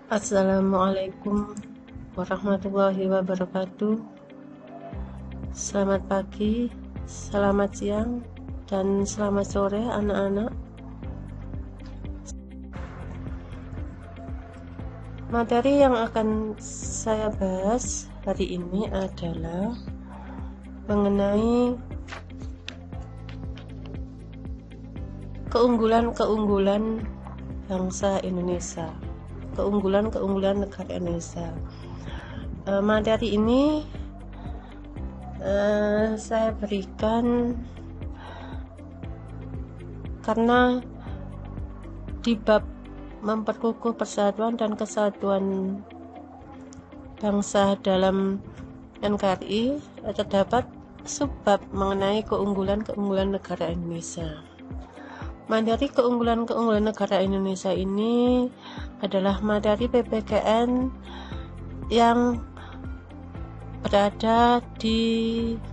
Assalamualaikum warahmatullahi wabarakatuh. Selamat pagi, selamat siang, dan selamat sore anak-anak. Materi yang akan saya bahas hari ini adalah mengenai keunggulan-keunggulan bangsa Indonesia, keunggulan-keunggulan negara Indonesia. Materi ini saya berikan karena di bab memperkukuh persatuan dan kesatuan bangsa dalam NKRI terdapat subbab mengenai keunggulan-keunggulan negara Indonesia. Materi keunggulan-keunggulan negara Indonesia ini adalah materi PPKN yang berada di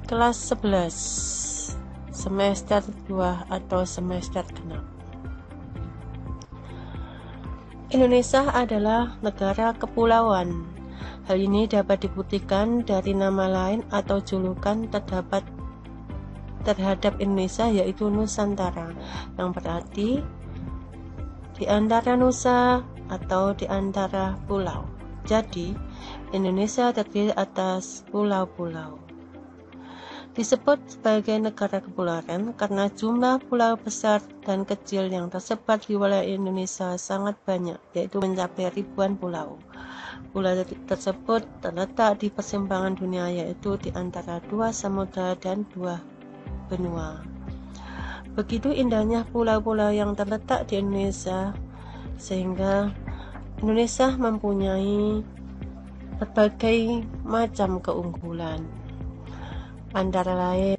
kelas 11 semester 2 atau semester genap. Indonesia adalah negara kepulauan. Hal ini dapat dibuktikan dari nama lain atau julukan terhadap Indonesia, yaitu Nusantara, yang berarti di antara nusa atau di antara pulau. Jadi, Indonesia terdiri atas pulau-pulau. Disebut sebagai negara kepulauan karena jumlah pulau besar dan kecil yang tersebar di wilayah Indonesia sangat banyak, yaitu mencapai ribuan pulau. Pulau tersebut terletak di persimpangan dunia, yaitu di antara dua samudra dan dua benua. Begitu indahnya pulau-pulau yang terletak di Indonesia, sehingga Indonesia mempunyai berbagai macam keunggulan. Antara lain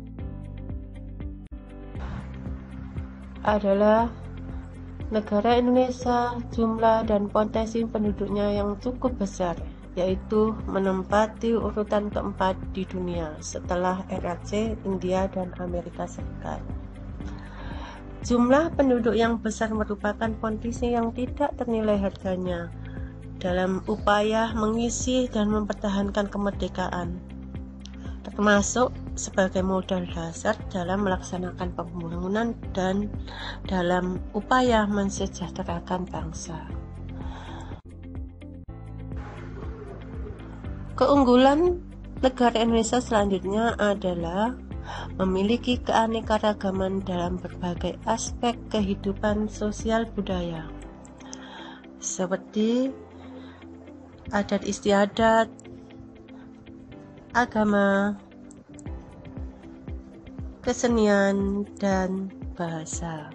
adalah negara Indonesia jumlah dan potensi penduduknya yang cukup besar, yaitu menempati urutan keempat di dunia setelah RRC, India, dan Amerika Serikat. Jumlah penduduk yang besar merupakan kondisi yang tidak ternilai harganya dalam upaya mengisi dan mempertahankan kemerdekaan, termasuk sebagai modal dasar dalam melaksanakan pembangunan dan dalam upaya mensejahterakan bangsa. Keunggulan negara Indonesia selanjutnya adalah memiliki keanekaragaman dalam berbagai aspek kehidupan sosial budaya, seperti adat istiadat, agama, kesenian, dan bahasa.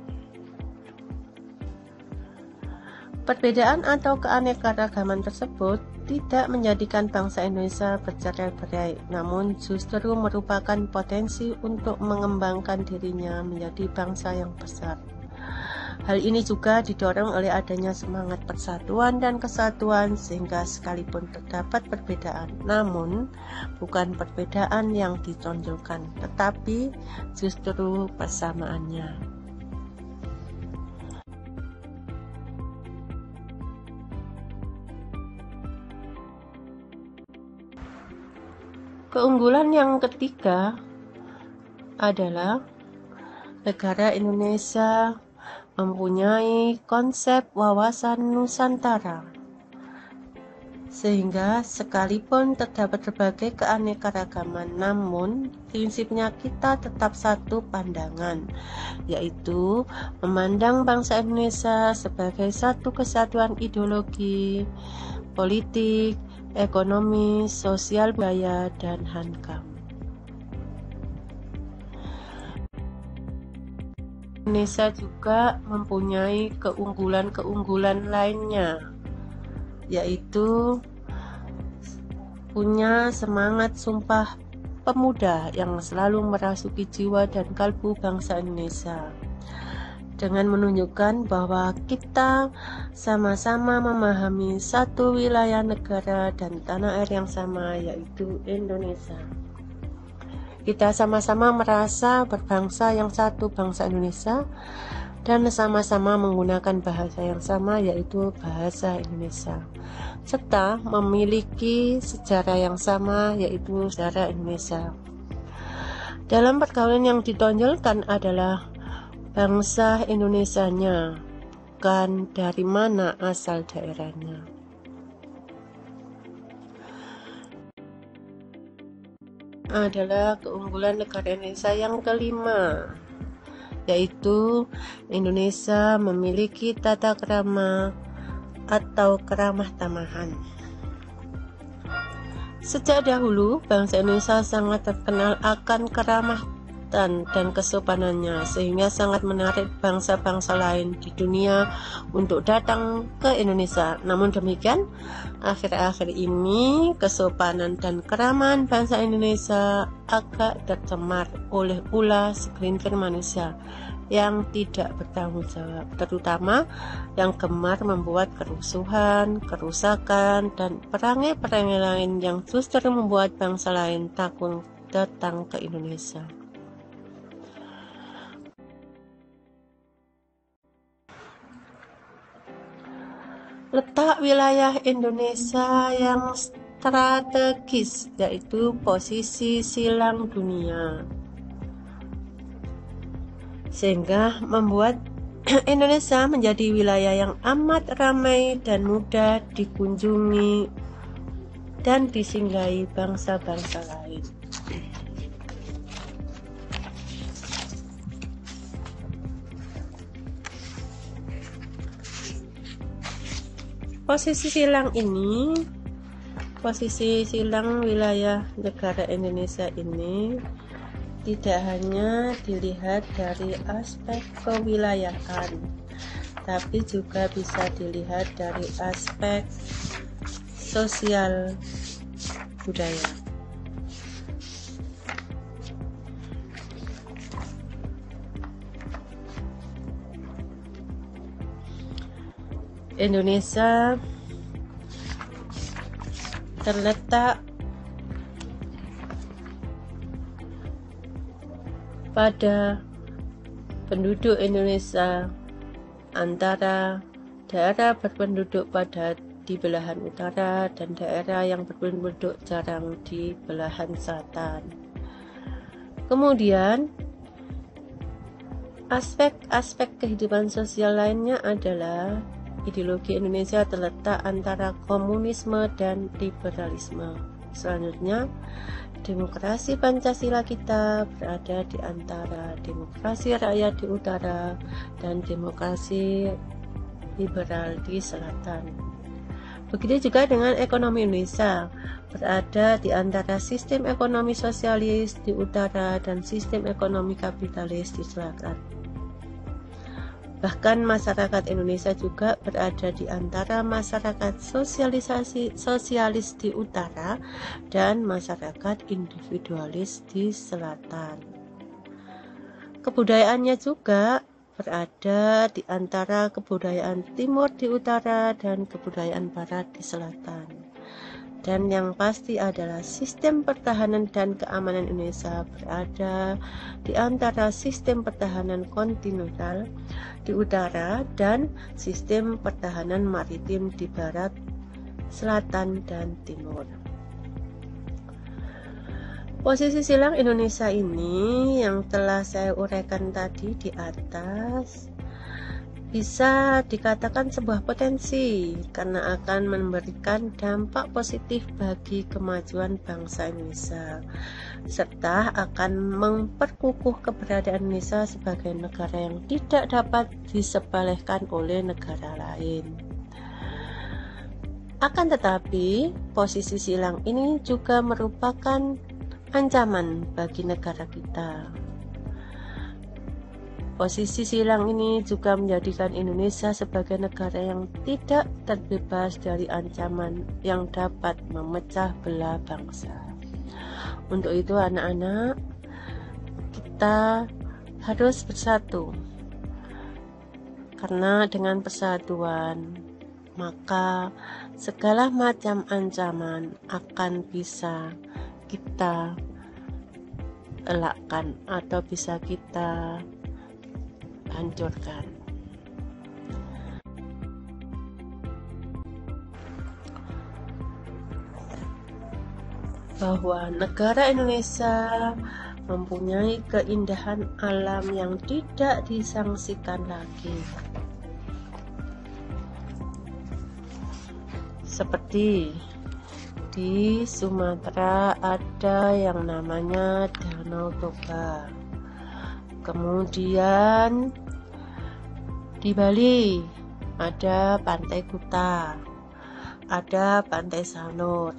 Perbedaan atau keanekaragaman tersebut tidak menjadikan bangsa Indonesia bercerai-berai, namun justru merupakan potensi untuk mengembangkan dirinya menjadi bangsa yang besar. Hal ini juga didorong oleh adanya semangat persatuan dan kesatuan, sehingga sekalipun terdapat perbedaan, namun bukan perbedaan yang ditonjolkan, tetapi justru persamaannya. Keunggulan yang ketiga adalah negara Indonesia mempunyai konsep wawasan Nusantara, sehingga sekalipun terdapat berbagai keanekaragaman, namun prinsipnya kita tetap satu pandangan, yaitu memandang bangsa Indonesia sebagai satu kesatuan ideologi, politik, ekonomi, sosial, budaya, dan hankam. Indonesia juga mempunyai keunggulan-keunggulan lainnya, yaitu punya semangat Sumpah Pemuda yang selalu merasuki jiwa dan kalbu bangsa Indonesia, dengan menunjukkan bahwa kita sama-sama memahami satu wilayah negara dan tanah air yang sama, yaitu Indonesia. Kita sama-sama merasa berbangsa yang satu, bangsa Indonesia, dan sama-sama menggunakan bahasa yang sama, yaitu bahasa Indonesia, serta memiliki sejarah yang sama, yaitu sejarah Indonesia. Dalam pergaulan yang ditonjolkan adalah bangsa Indonesianya, bukan dari mana asal daerahnya. Adalah keunggulan negara Indonesia yang kelima, yaitu Indonesia memiliki tata krama atau keramah tamahan. Sejak dahulu, bangsa Indonesia sangat terkenal akan keramah dan kesopanannya, sehingga sangat menarik bangsa-bangsa lain di dunia untuk datang ke Indonesia. Namun demikian, akhir-akhir ini kesopanan dan keramahan bangsa Indonesia agak tercemar oleh ulah segelintir manusia yang tidak bertanggung jawab, terutama yang gemar membuat kerusuhan, kerusakan, dan perangai-perangai lain yang justru membuat bangsa lain takut datang ke Indonesia. Letak wilayah Indonesia yang strategis, yaitu posisi silang dunia, sehingga membuat Indonesia menjadi wilayah yang amat ramai dan mudah dikunjungi dan disinggahi bangsa-bangsa lain. Posisi silang wilayah negara Indonesia ini tidak hanya dilihat dari aspek kewilayahan, tapi juga bisa dilihat dari aspek sosial budaya. Indonesia terletak pada penduduk Indonesia antara daerah berpenduduk padat di belahan utara dan daerah yang berpenduduk jarang di belahan selatan. Kemudian aspek-aspek kehidupan sosial lainnya adalah ideologi Indonesia terletak antara komunisme dan liberalisme. Selanjutnya, demokrasi Pancasila kita berada di antara demokrasi rakyat di utara dan demokrasi liberal di selatan. Begitu juga dengan ekonomi Indonesia, berada di antara sistem ekonomi sosialis di utara dan sistem ekonomi kapitalis di selatan. Bahkan masyarakat Indonesia juga berada di antara masyarakat sosialis di utara dan masyarakat individualis di selatan. Kebudayaannya juga berada di antara kebudayaan timur di utara dan kebudayaan barat di selatan. Dan yang pasti adalah sistem pertahanan dan keamanan Indonesia berada di antara sistem pertahanan kontinental di utara dan sistem pertahanan maritim di barat, selatan, dan timur. Posisi silang Indonesia ini yang telah saya uraikan tadi di atas bisa dikatakan sebuah potensi karena akan memberikan dampak positif bagi kemajuan bangsa Indonesia serta akan memperkukuh keberadaan Indonesia sebagai negara yang tidak dapat disepelekan oleh negara lain. Akan tetapi, posisi silang ini juga merupakan ancaman bagi negara kita. Posisi silang ini juga menjadikan Indonesia sebagai negara yang tidak terbebas dari ancaman yang dapat memecah belah bangsa. Untuk itu anak-anak, kita harus bersatu. Karena dengan persatuan, maka segala macam ancaman akan bisa kita elakkan atau bisa kita hancurkan. Bahwa negara Indonesia mempunyai keindahan alam yang tidak disangsikan lagi. Seperti di Sumatera ada yang namanya Danau Toba. Kemudian di Bali ada Pantai Kuta, ada Pantai Sanur.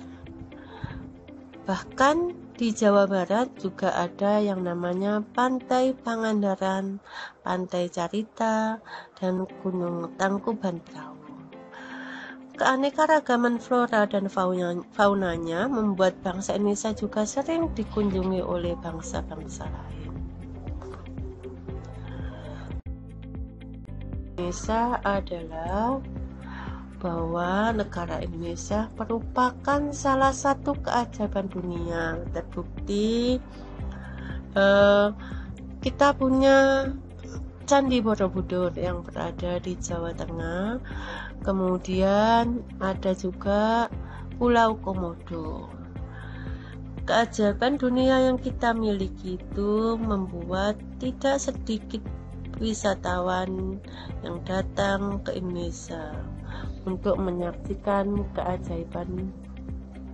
Bahkan di Jawa Barat juga ada yang namanya Pantai Pangandaran, Pantai Carita, dan Gunung Tangkuban Perahu. Keanekaragaman flora dan faunanya membuat bangsa Indonesia juga sering dikunjungi oleh bangsa-bangsa lain. Indonesia adalah bahwa negara Indonesia merupakan salah satu keajaiban dunia. Terbukti kita punya Candi Borobudur yang berada di Jawa Tengah. Kemudian ada juga Pulau Komodo. Keajaiban dunia yang kita miliki itu membuat tidak sedikit wisatawan yang datang ke Indonesia untuk menyaksikan keajaiban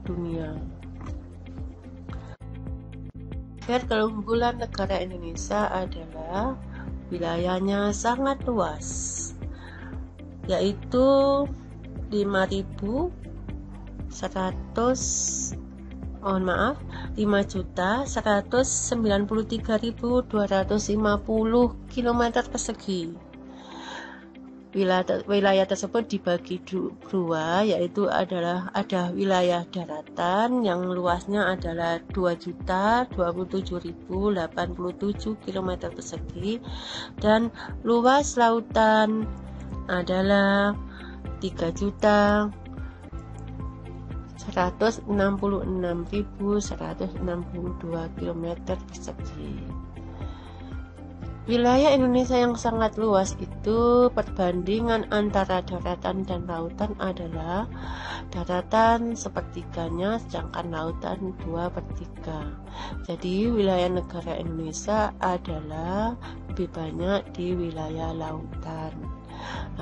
dunia. Keunggulan negara Indonesia adalah wilayahnya sangat luas, yaitu 5.193.250 km persegi. Wilayah tersebut dibagi dua, yaitu ada wilayah daratan yang luasnya adalah 2.027.087 km persegi, dan luas lautan adalah 3.166.162 km persegi. Wilayah Indonesia yang sangat luas itu, perbandingan antara daratan dan lautan adalah daratan sepertiganya, sedangkan lautan 2/3. Jadi wilayah negara Indonesia adalah lebih banyak di wilayah lautan.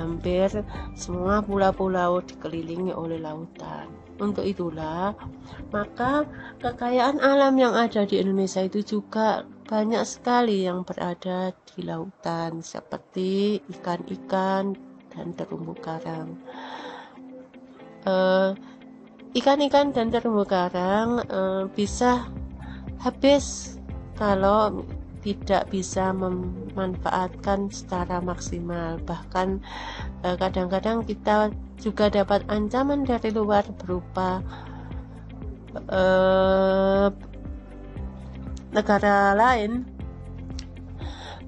Hampir semua pulau-pulau dikelilingi oleh lautan. Untuk itulah, maka kekayaan alam yang ada di Indonesia itu juga banyak sekali yang berada di lautan, seperti ikan-ikan dan terumbu karang. Ikan-ikan dan terumbu karang bisa habis kalau tidak bisa memanfaatkan secara maksimal. Bahkan kadang-kadang kita juga dapat ancaman dari luar berupa negara lain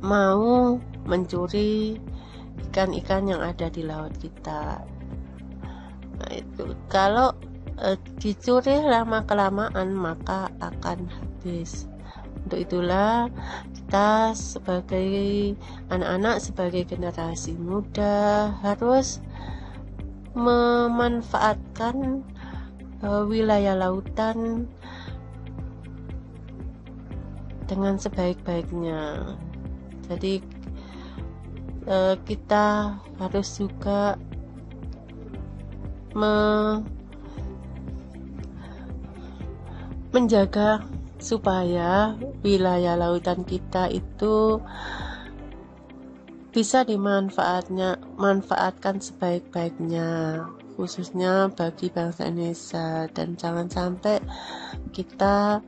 mau mencuri ikan-ikan yang ada di laut kita. Nah, itu kalau dicuri lama-kelamaan maka akan habis. Untuk itulah kita sebagai anak-anak, sebagai generasi muda harus memanfaatkan wilayah lautan dengan sebaik-baiknya. Jadi kita harus juga menjaga supaya wilayah lautan kita itu bisa dimanfaatkan sebaik-baiknya, khususnya bagi bangsa Indonesia. Dan jangan sampai kita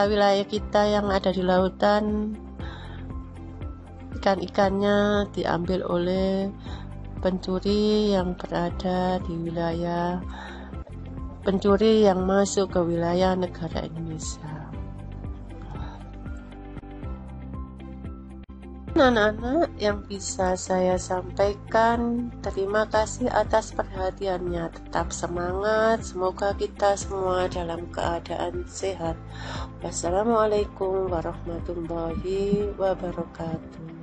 wilayah kita yang ada di lautan, ikan-ikannya diambil oleh pencuri yang berada di wilayah, pencuri yang masuk ke wilayah negara Indonesia. anak-anak yang bisa saya sampaikan. Terima kasih atas perhatiannya. Tetap semangat. Semoga kita semua dalam keadaan sehat. Wassalamualaikum warahmatullahi wabarakatuh.